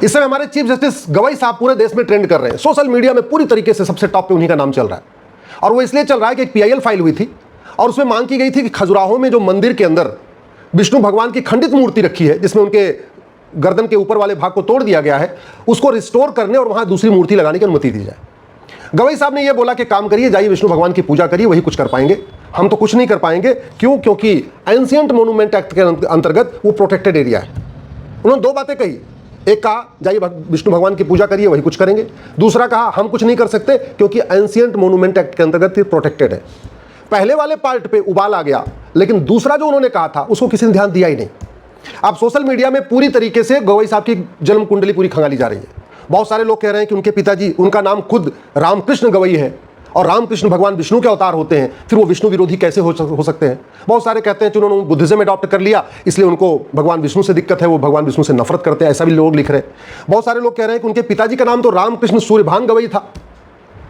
इस समय हमारे चीफ जस्टिस गवाई साहब पूरे देश में ट्रेंड कर रहे हैं, सोशल मीडिया में पूरी तरीके से सबसे टॉप पे उन्हीं का नाम चल रहा है। और वो इसलिए चल रहा है कि एक PIL फाइल हुई थी और उसमें मांग की गई थी कि खजुराहो में जो मंदिर के अंदर विष्णु भगवान की खंडित मूर्ति रखी है, जिसमें उनके गर्दन के ऊपर वाले भाग को तोड़ दिया गया है, उसको रिस्टोर करने और वहां दूसरी मूर्ति लगाने की अनुमति दी जाए। गवाई साहब ने यह बोला कि काम करिए, जाइए विष्णु भगवान की पूजा करिए, वही कुछ कर पाएंगे, हम तो कुछ नहीं कर पाएंगे। क्यों? क्योंकि एंशिएंट मोन्यूमेंट एक्ट के अंतर्गत वो प्रोटेक्टेड एरिया है। उन्होंने दो बातें कही, एक कहा जाइए विष्णु भगवान की पूजा करिए, वही कुछ करेंगे। दूसरा कहा हम कुछ नहीं कर सकते क्योंकि एंशिएंट मोन्यूमेंट एक्ट के अंतर्गत ये प्रोटेक्टेड है। पहले वाले पार्ट पे उबाल आ गया, लेकिन दूसरा जो उन्होंने कहा था उसको किसी ने ध्यान दिया ही नहीं। अब सोशल मीडिया में पूरी तरीके से गवाई साहब की जन्म कुंडली पूरी खंगाली जा रही है। बहुत सारे लोग कह रहे हैं कि उनके पिताजी, उनका नाम खुद रामकृष्ण गवई है और रामकृष्ण भगवान विष्णु के अवतार होते हैं, फिर वो विष्णु विरोधी कैसे हो सकते हैं। बहुत सारे कहते हैं कि उन्होंने बुद्धिज्म अडॉप्ट कर लिया, इसलिए उनको भगवान विष्णु से दिक्कत है, वो भगवान विष्णु से नफरत करते हैं, ऐसा भी लोग लिख रहे हैं। बहुत सारे लोग कह रहे हैं कि उनके पिताजी का नाम तो रामकृष्ण सूर्यभान गवई था,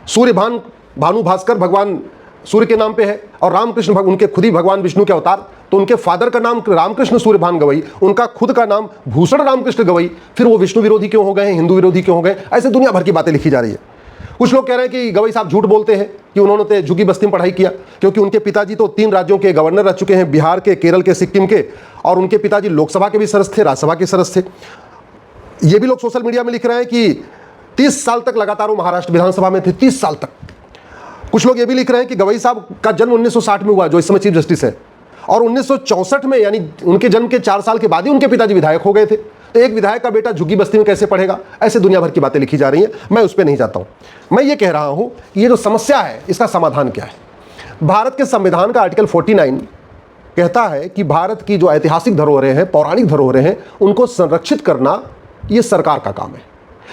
सूर्यभान भानु भास्कर भगवान सूर्य के नाम पे है, और रामकृष्ण उनके खुद ही भगवान विष्णु के अवतार, तो उनके फादर का नाम रामकृष्ण सूर्यभान गवई, उनका खुद का नाम भूषण रामकृष्ण गवई, फिर वो विष्णु विरोधी क्यों हो गए, हिंदू विरोधी क्यों हो गए, ऐसे दुनिया भर की बातें लिखी जा रही है। कुछ लोग कह रहे हैं कि गवई साहब झूठ बोलते हैं कि उन्होंने तो झुग्गी बस्ती में पढ़ाई किया, क्योंकि उनके पिताजी तो 3 राज्यों के गवर्नर रह चुके हैं, बिहार के, केरल के, सिक्किम के, और उनके पिताजी लोकसभा के भी सदस्य थे, राज्यसभा के सदस्य थे। ये भी लोग सोशल मीडिया में लिख रहे हैं कि 30 साल तक लगातार वो महाराष्ट्र विधानसभा में थे, 30 साल तक। कुछ लोग ये भी लिख रहे हैं कि गवई साहब का जन्म 1960 में हुआ, जो इस समय चीफ जस्टिस है, और 1964 में, यानी उनके जन्म के 4 साल के बाद ही उनके पिताजी विधायक हो गए थे। तो एक विधायक का बेटा झुग्गी बस्ती में कैसे पढ़ेगा, ऐसे दुनिया भर की बातें लिखी जा रही हैं। मैं उस पर नहीं जाता हूं। मैं ये कह रहा हूं कि ये जो समस्या है, इसका समाधान क्या है। भारत के संविधान का आर्टिकल 49 कहता है कि भारत की जो ऐतिहासिक धरोहरें हैं, पौराणिक धरोहरें हैं, उनको संरक्षित करना ये सरकार का काम है।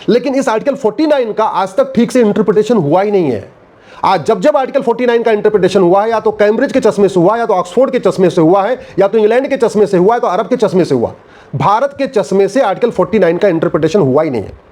लेकिन इस आर्टिकल 49 का आज तक ठीक से इंटरप्रिटेशन हुआ ही नहीं है। आज जब आर्टिकल 49 का इंटरप्रिटेशन हुआ है, या तो कैम्ब्रिज के चश्मे से हुआ, या तो ऑक्सफोर्ड के चश्मे से हुआ है, या तो इंग्लैंड के चश्मे से हुआ है, तो अरब के चश्मे से हुआ। भारत के चश्मे से आर्टिकल 49 का इंटरप्रिटेशन हुआ ही नहीं है।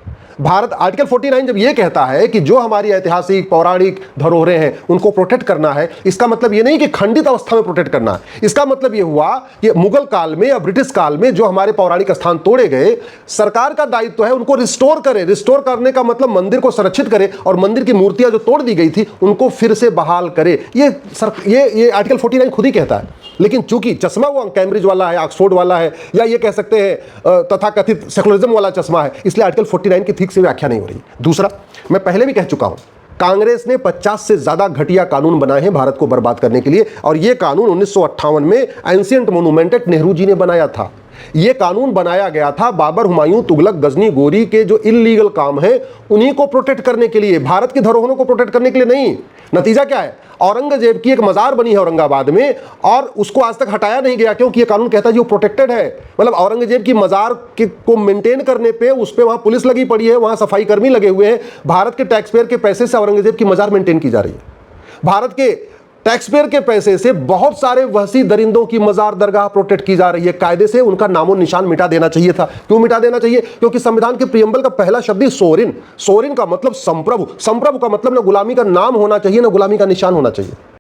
भारत आर्टिकल 49 जब यह कहता है कि जो हमारी ऐतिहासिक पौराणिक धरोहरें हैं उनको प्रोटेक्ट करना है, इसका मतलब यह नहीं कि खंडित अवस्था में प्रोटेक्ट करना है। इसका मतलब यह हुआ कि मुगल काल में या ब्रिटिश काल में जो हमारे पौराणिक स्थान तोड़े गए, सरकार का दायित्व है उनको रिस्टोर करे। रिस्टोर करने का मतलब मंदिर को संरक्षित करे और मंदिर की मूर्तियां जो तोड़ दी गई थी उनको फिर से बहाल करे। ये आर्टिकल 49 खुद ही कहता है। लेकिन चूंकि चश्मा वो कैम्ब्रिज वाला है, ऑक्सफोर्ड वाला है, या ये कह सकते हैं तथाकथित सेकुलरिज्म वाला चश्मा है, इसलिए आर्टिकल 49 की ठीक से व्याख्या नहीं हो रही। दूसरा, मैं पहले भी कह चुका हूं, कांग्रेस ने 50 से ज्यादा घटिया कानून बनाए हैं भारत को बर्बाद करने के लिए, और यह कानून 1958 में ancient monument act Nehru ji ने बनाया था। यह कानून बनाया गया था बाबर, हुमायूं, तुगलक, गजनी, गोरी के जो इल्लीगल काम है उन्हीं को प्रोटेक्ट करने के लिए, भारत की धरोहरों को प्रोटेक्ट करने के लिए नहीं। नतीजा क्या है? औरंगजेब की एक मजार बनी है औरंगाबाद में, और उसको आज तक हटाया नहीं गया, क्योंकि यह कानून कहता है जो प्रोटेक्टेड है। मतलब औरंगजेब की मजार को मेंटेन करने पे उस पे वहां पुलिस लगी पड़ी है, वहां सफाई कर्मी लगे हुए हैं। भारत के टैक्स पेयर के पैसे से औरंगजेब की मजार मेंटेन की जा रही है। भारत के टैक्स पेयर के पैसे से बहुत सारे वहशी दरिंदों की मजार दरगाह प्रोटेक्ट की जा रही है। कायदे से उनका नामो निशान मिटा देना चाहिए था। क्यों मिटा देना चाहिए? क्योंकि संविधान के प्रियम्बल का पहला शब्द ही सोरिन। सोरिन का मतलब संप्रभु, संप्रभु का मतलब ना गुलामी का नाम होना चाहिए, ना गुलामी का निशान होना चाहिए।